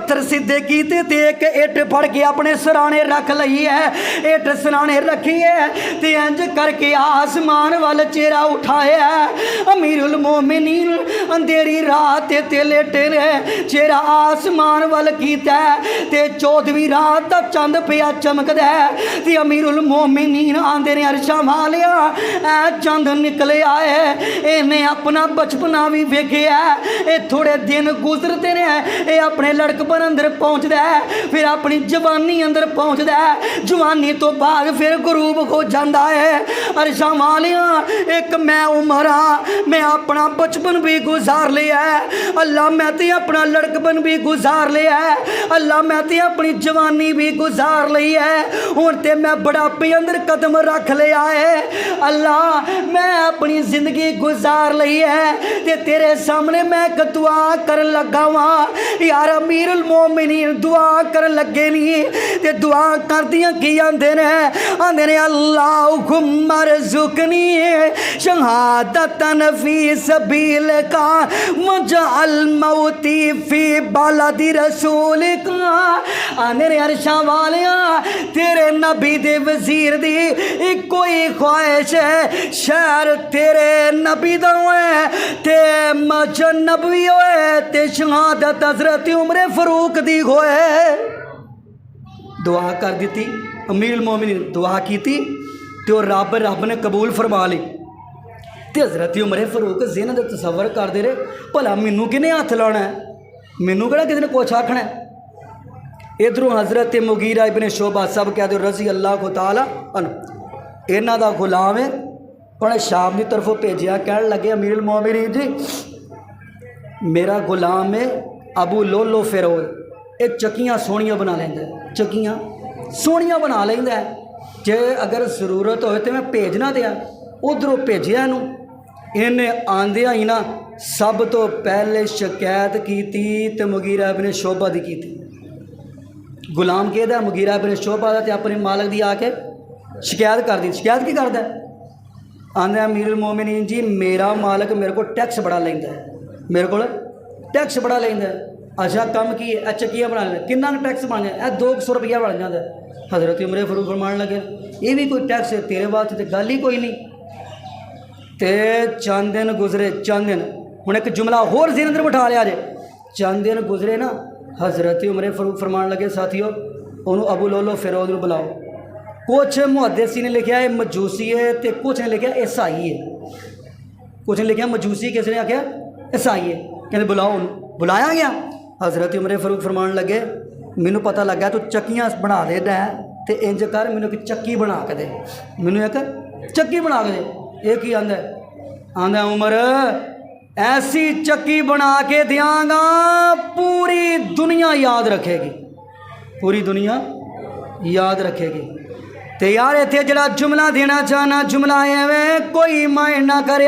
पत्थर सीधे कीते ते एक इट फड़ के अपने सराने रख लई है। इट सराने रखी है ते इंज करके आसमान वाल चेहरा उठाया। अमीरुल मोमिनीन अंधेरी रात ते लेटे ने चेहरा आसमान वाल कीता ते 14वीं रात दा चंद पिया चमकदा ते अमीरुल मोमिनीन आंदे ने अरशा वालिया ऐ चंद निकले आए। इन्हें अपना बचपना भी वेखिया। ये थोड़े दिन गुजरते ने ये अपने लड़कपन अंदर पहुँचता है, फिर अपनी जवानी अंदर पहुँचता है। जवानी तो बाद फिर गरूब हो जाता है। अरशा वालिया एक मैं उम्र हाँ, मैं अपना बचपन भी गुजार लिया है अल्लाह, मैं तो अपना लड़कपन भी गुजार लिया है अल्लाह, मैं तो अपनी जवानी भी गुजार ली है। हुण ते मैं बुढ़ापे अंदर कदम रख लिया है अल्लाह, मैं अपनी जिंदगी गुजार ली है ते तेरे सामने मैं एक दुआ कर लगा वहाँ। यार अमीरुल मोमिनीन दुआ कर लगे नहीं ते दुआ कर दियां की आंदे ने अल्लाहुम्मा रज़ुकनी शहादतन फी सबीलिका वजअल मौती फी बलदी रसूलिका। आंदे ने अरशा वालिया तेरे नबी दे वजीर दी इको ही ख्वाहिश है, शहर तेरे नबी दा होए ते मजनब भी होए ते शहादत हजरत उमर फरूक दी होए। दुआ कर दी अमीरुल मोमिनीन दुआ की तो रब ने कबूल फरमा ली। तो हजरत उमर फरूक जिन्ह दे तसव्वुर करते रहे भला मैनू किने हथ लाना है, मैनू किहड़ा किसी ने कुछ आखना है। इधरों हजरत मुगीरा इब्ने शोबा सब कह दो रजी अल्लाह तआला अन्हु इन्हां दा गुलाम है, उन्हें शाम की तरफों भेजा। कह लगे अमीरुल मोमिनीन जी मेरा गुलाम है अबू लोलो फिरोज, ये चक्कियाँ सोहनियां बना लेंदा, चक्कियाँ सोहनियां बना लेंदा। जे अगर जरूरत हो तो मैं भेजना दिया, उधरों भेजिया इन्हें आंदिया ही ना सब तो पहले शिकायत की तो मुगीरा इब्ने शोबा की की। गुलाम कहदा मुगीरा इब्ने शोबा दा ते अपने मालक की आके शिकायत कर दी। शिकायत की करदा आंदा अमीरुल मोमिनीन जी मेरा मालक मेरे को टैक्स बड़ा लेंदा है, मेरे को टैक्स बड़ा लेंदा है। अच्छा कम की है चक्कियाँ बना लें, किन्ना टैक्स बन जाए 200 रुपया बन जाता है। हजरत उमर फरूक फरमान लगे ये भी कोई टैक्स है तेरे वास्ते तो गल ही कोई नहीं। तो चंद दिन गुजरे, चंद दिन हुण एक जुमला होर जिहन अंदर बिठा लिया जे। चंद दिन गुजरे ना हजरत उमर फरूक फरमान लगे साथियों उन्होंने अबू लोलो फिरोज को बुलाओ। कुछ मुहद्दिसी ने लिखा है मजूसी है तो कुछ ने लिखा ईसाई है, कुछ ने लिखा मजूसी, किसी ने आख्या ईसाई है। कहते बुलाओ उन्होंने, बुलाया गया। हजरत उमर फरूक फरमान लगे मैनू पता लगा तू चक्कियाँ बना देना है तो इंज कर मैनू एक चक्की बना के दे, मैनू एक चक्की बना के दे। ये की आंदा आंदा उमर ऐसी चक्की बना के दियांगा पूरी दुनिया याद रखेगी, पूरी दुनिया याद रखेगी। तो यार इत्थे जड़ा जुमला देना चाहना जुमला एवें कोई माइंड ना करे।